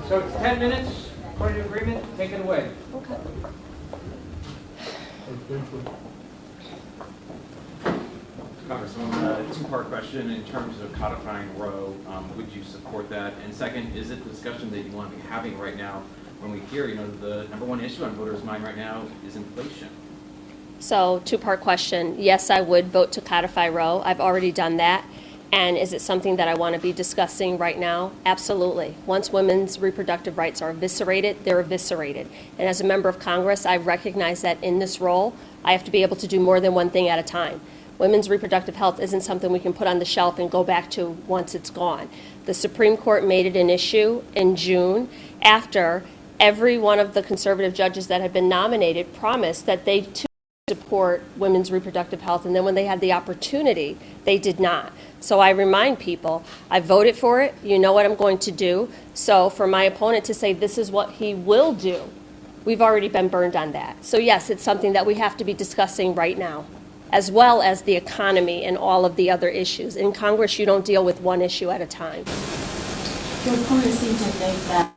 So it's 10 minutes, according to agreement. Take it away. Okay. Congresswoman, two-part question. In terms of codifying Roe, would you support that? And second, is it the discussion that you want to be having right now when we hear, the number one issue on voters' mind right now is inflation? So, two-part question. Yes, I would vote to codify Roe. I've already done that. And is it something that I want to be discussing right now? Absolutely. Once women's reproductive rights are eviscerated, they're eviscerated. And as a member of Congress, I recognize that in this role, I have to be able to do more than one thing at a time. Women's reproductive health isn't something we can put on the shelf and go back to once it's gone. The Supreme Court made it an issue in June after every one of the conservative judges that had been nominated promised that they too support women's reproductive health, and then when they had the opportunity, they did not. So I remind people, I voted for it, you know what I'm going to do. So for my opponent to say this is what he will do, we've already been burned on that. So yes, it's something that we have to be discussing right now, as well as the economy and all of the other issues. In Congress, you don't deal with one issue at a time. Your opponent seemed to think that,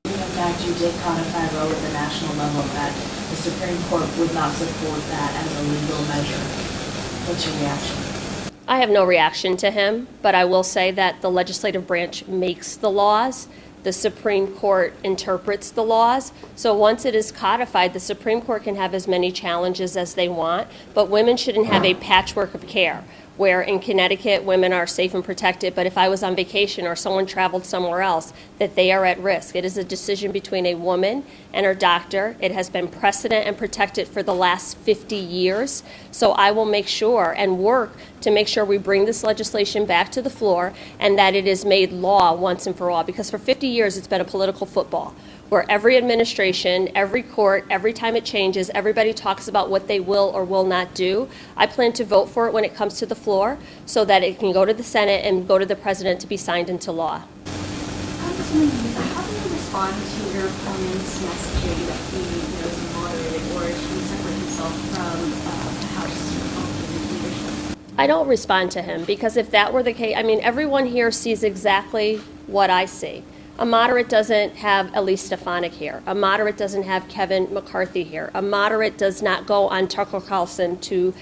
in fact, you did codify Roe at the national level, that the Supreme Court would not support that as a legal measure. What's your reaction? I have no reaction to him, but I will say that the legislative branch makes the laws. The Supreme Court interprets the laws. So once it is codified, the Supreme Court can have as many challenges as they want, but women shouldn't have a patchwork of care, where in Connecticut, women are safe and protected, but if I was on vacation or someone traveled somewhere else, that they are at risk. It is a decision between a woman and her doctor. It has been precedent and protected for the last 50 years. So I will make sure and work to make sure we bring this legislation back to the floor and that it is made law once and for all. Because for 50 years, it's been a political football, where every administration, every court, every time it changes, everybody talks about what they will or will not do. I plan to vote for it when it comes to the floor so that it can go to the Senate and go to the President to be signed into law. Congresswoman Hayes, how do you respond to your opponent's messaging that he is moderated or should separate himself from the House Republican leadership? I don't respond to him because if that were the case, everyone here sees exactly what I see. A moderate doesn't have Elise Stefanik here. A moderate doesn't have Kevin McCarthy here. A moderate does not go on Tucker Carlson to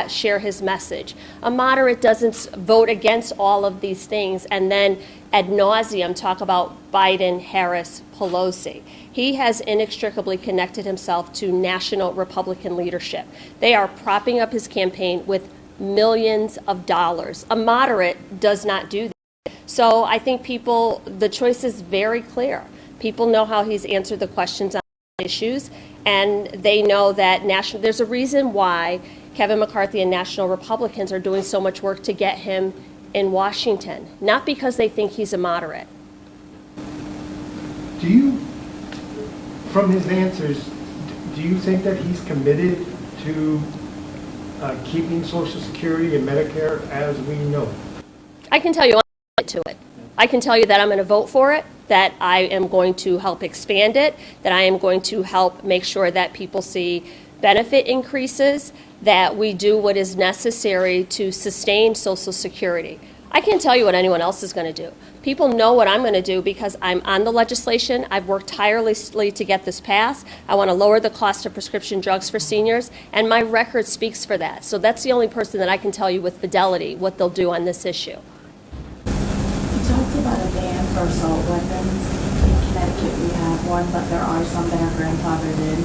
share his message. A moderate doesn't vote against all of these things and then ad nauseum talk about Biden, Harris, Pelosi. He has inextricably connected himself to national Republican leadership. They are propping up his campaign with millions of dollars. A moderate does not do that. So I think the choice is very clear. People know how he's answered the questions on issues, and they know that there's a reason why Kevin McCarthy and national Republicans are doing so much work to get him in Washington, not because they think he's a moderate. Do you, from his answers, do you think that he's committed to keeping Social Security and Medicare as we know it? I can tell you to it. I can tell you that I'm going to vote for it, that I am going to help expand it, that I am going to help make sure that people see benefit increases, that we do what is necessary to sustain Social Security. I can't tell you what anyone else is going to do. People know what I'm going to do because I'm on the legislation. I've worked tirelessly to get this passed. I want to lower the cost of prescription drugs for seniors, and my record speaks for that. So that's the only person that I can tell you with fidelity what they'll do on this issue. About a ban for assault weapons. In Connecticut we have one, but there are some that are grandfathered in.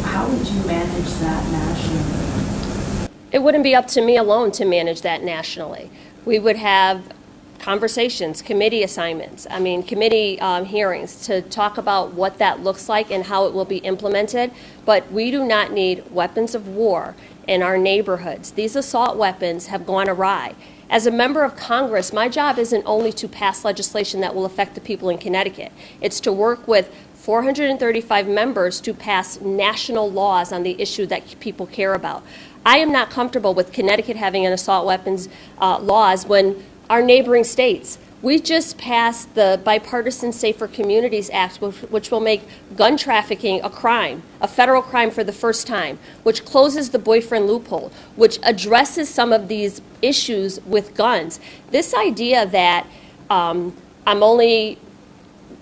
How would you manage that nationally? It wouldn't be up to me alone to manage that nationally. We would have conversations, committee assignments, committee hearings to talk about what that looks like and how it will be implemented. But we do not need weapons of war in our neighborhoods. These assault weapons have gone awry. As a member of Congress, my job isn't only to pass legislation that will affect the people in Connecticut. It's to work with 435 members to pass national laws on the issue that people care about. I am not comfortable with Connecticut having an assault weapons laws when our neighboring states. We just passed the Bipartisan Safer Communities Act, which will make gun trafficking a crime, a federal crime for the first time, which closes the boyfriend loophole, which addresses some of these issues with guns. This idea that I'm only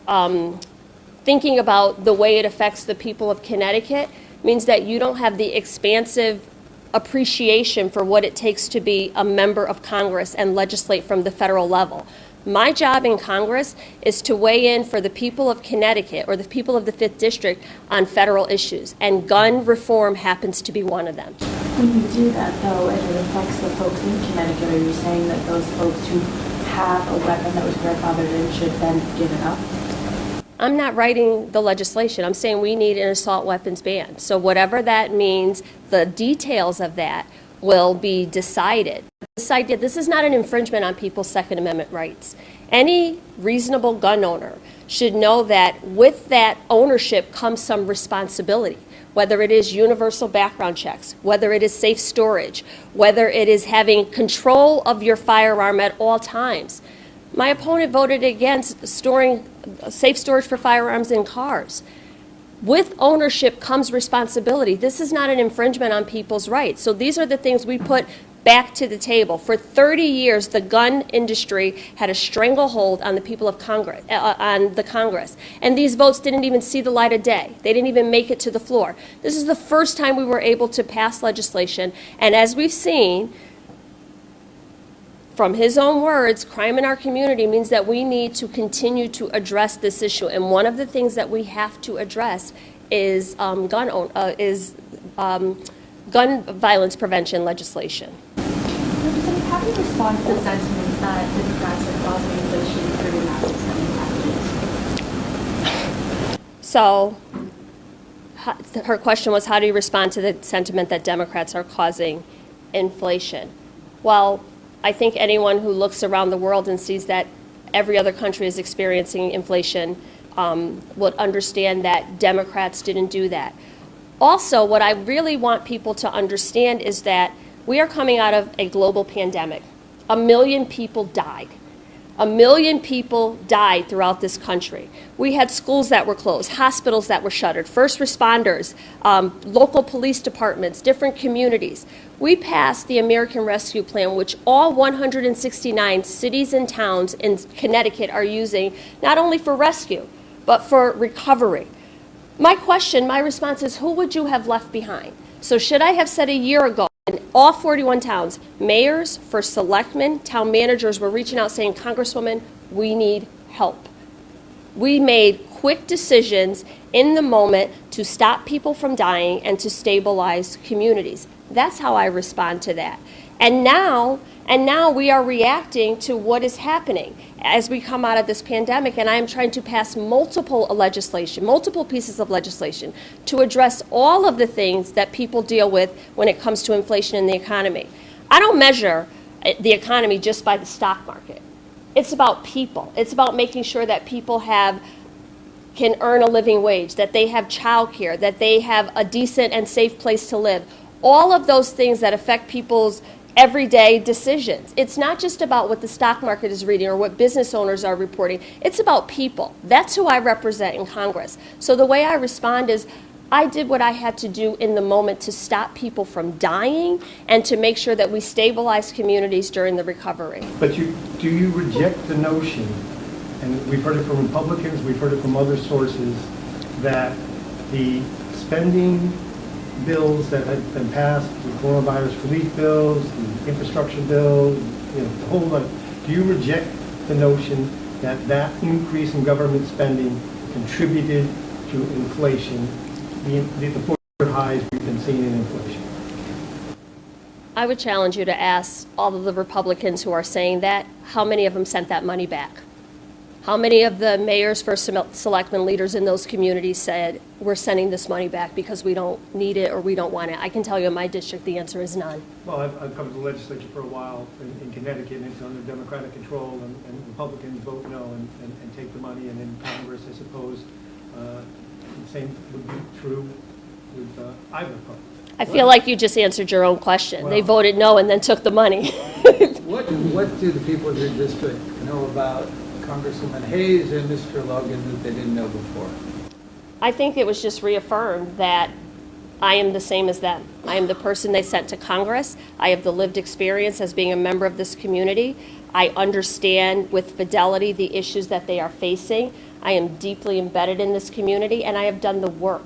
thinking about the way it affects the people of Connecticut means that you don't have the expansive appreciation for what it takes to be a member of Congress and legislate from the federal level. My job in Congress is to weigh in for the people of Connecticut or the people of the 5th District on federal issues, and gun reform happens to be one of them. When you do that, though, and it affects the folks in Connecticut, are you saying that those folks who have a weapon that was grandfathered in should then give it up? I'm not writing the legislation. I'm saying we need an assault weapons ban. So whatever that means, the details of that will be decided. This is not an infringement on people's Second Amendment rights. Any reasonable gun owner should know that with that ownership comes some responsibility, whether it is universal background checks, whether it is safe storage, whether it is having control of your firearm at all times. My opponent voted against storing safe storage for firearms in cars. With ownership comes responsibility. This is not an infringement on people's rights. So these are the things we put back to the table. For 30 years, the gun industry had a stranglehold on the people of Congress, on the Congress. And these votes didn't even see the light of day. They didn't even make it to the floor. This is the first time we were able to pass legislation. And as we've seen, from his own words, crime in our community means that we need to continue to address this issue. And one of the things that we have to address is gun violence prevention legislation. Representative, how do you respond to the sentiment that Democrats are causing inflation through massive spending packages? So her question was, how do you respond to the sentiment that Democrats are causing inflation? Well, I think anyone who looks around the world and sees that every other country is experiencing inflation would understand that Democrats didn't do that. Also, what I really want people to understand is that we are coming out of a global pandemic. 1 million people died. 1 million people died throughout this country. We had schools that were closed, hospitals that were shuttered, first responders, local police departments, different communities. We passed the American Rescue Plan, which all 169 cities and towns in Connecticut are using, not only for rescue, but for recovery. My response is, who would you have left behind? So should I have said a year ago, in all 41 towns, mayors, first selectmen, town managers were reaching out saying, Congresswoman, we need help. We made quick decisions in the moment to stop people from dying and to stabilize communities. That's how I respond to that. And now we are reacting to what is happening as we come out of this pandemic, and I am trying to pass multiple pieces of legislation to address all of the things that people deal with when it comes to inflation in the economy. I don't measure the economy just by the stock market. It's about people. It's about making sure that people can earn a living wage, that they have child care, that they have a decent and safe place to live. All of those things that affect people's everyday decisions. It's not just about what the stock market is reading or what business owners are reporting. It's about people. That's who I represent in Congress. So the way I respond is, I did what I had to do in the moment to stop people from dying and to make sure that we stabilize communities during the recovery. But do you reject the notion, and we've heard it from Republicans, we've heard it from other sources, that the spending bills that have been passed, the coronavirus relief bills, the infrastructure bill, the whole lot, do you reject the notion that that increase in government spending contributed to inflation, the 4-year highs we've been seeing in inflation? I would challenge you to ask all of the Republicans who are saying that, how many of them sent that money back? How many of the mayors, first selectmen, leaders in those communities said, we're sending this money back because we don't need it or we don't want it? I can tell you in my district the answer is none. Well, I've covered the legislature for a while in Connecticut, and it's under Democratic control, and Republicans vote no and take the money, and in Congress, I suppose, the same would be true with either party. I feel like you just answered your own question. Well, they voted no and then took the money. What do the people of your district know about Congresswoman Hayes and Mr. Logan that they didn't know before? I think it was just reaffirmed that I am the same as them. I am the person they sent to Congress. I have the lived experience as being a member of this community. I understand with fidelity the issues that they are facing. I am deeply embedded in this community, and I have done the work.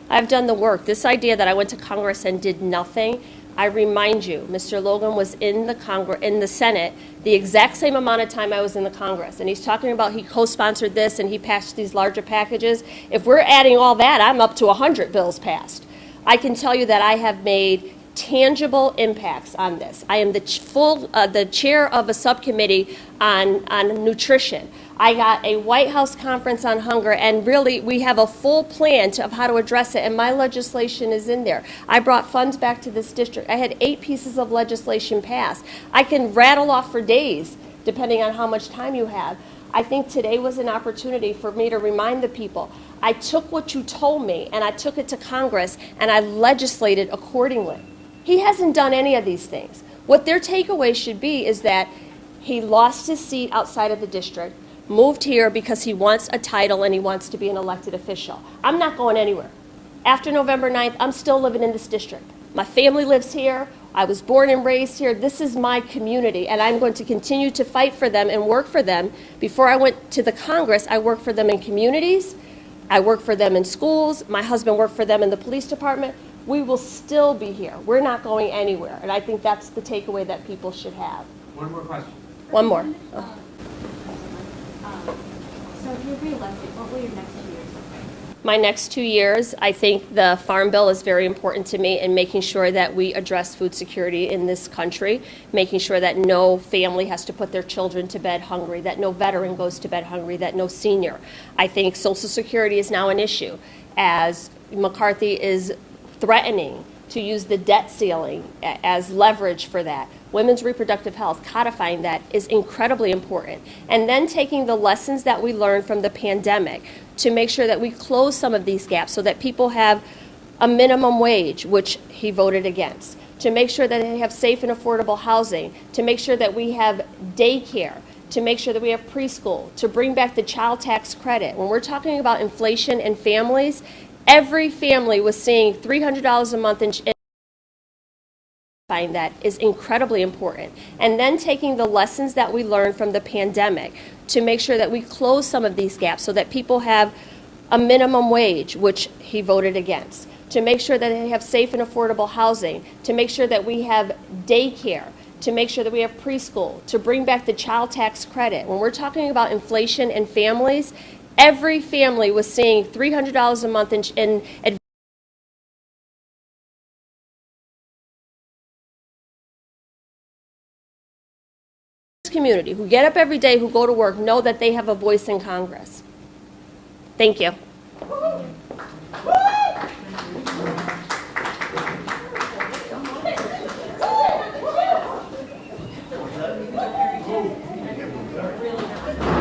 I've done the work. This idea that I went to Congress and did nothing, I remind you, Mr. Logan was in the Senate the exact same amount of time I was in the Congress. And he's talking about he co-sponsored this and he passed these larger packages. If we're adding all that, I'm up to 100 bills passed. I can tell you that I have made tangible impacts on this. I am the chair of a subcommittee on nutrition. I got a White House conference on hunger, and really we have a full plan of how to address it, and my legislation is in there. I brought funds back to this district. I had 8 pieces of legislation passed. I can rattle off for days, depending on how much time you have. I think today was an opportunity for me to remind the people. I took what you told me, and I took it to Congress, and I legislated accordingly. He hasn't done any of these things. What their takeaway should be is that he lost his seat outside of the district, moved here because he wants a title and he wants to be an elected official. I'm not going anywhere. After November 9th, I'm still living in this district. My family lives here. I was born and raised here. This is my community, and I'm going to continue to fight for them and work for them. Before I went to the Congress, I worked for them in communities. I worked for them in schools. My husband worked for them in the police department. We will still be here. We're not going anywhere, and I think that's the takeaway that people should have. One more question. One more. So if you're reelected, what will your next 2 years look like? My next 2 years, I think the Farm Bill is very important to me in making sure that we address food security in this country, making sure that no family has to put their children to bed hungry, that no veteran goes to bed hungry, that no senior. I think Social Security is now an issue, as McCarthy is threatening to use the debt ceiling as leverage for that. Women's reproductive health, codifying that is incredibly important. And then taking the lessons that we learned from the pandemic to make sure that we close some of these gaps so that people have a minimum wage, which he voted against, to make sure that they have safe and affordable housing, to make sure that we have daycare, to make sure that we have preschool, to bring back the child tax credit. When we're talking about inflation and families, every family was seeing $300 a month in that is incredibly important. And then taking the lessons that we learned from the pandemic to make sure that we close some of these gaps so that people have a minimum wage, which he voted against, to make sure that they have safe and affordable housing, to make sure that we have daycare, to make sure that we have preschool, to bring back the child tax credit. When we're talking about inflation and families, every family was seeing $300 a month in community who get up every day, who go to work, know that they have a voice in Congress. Thank you.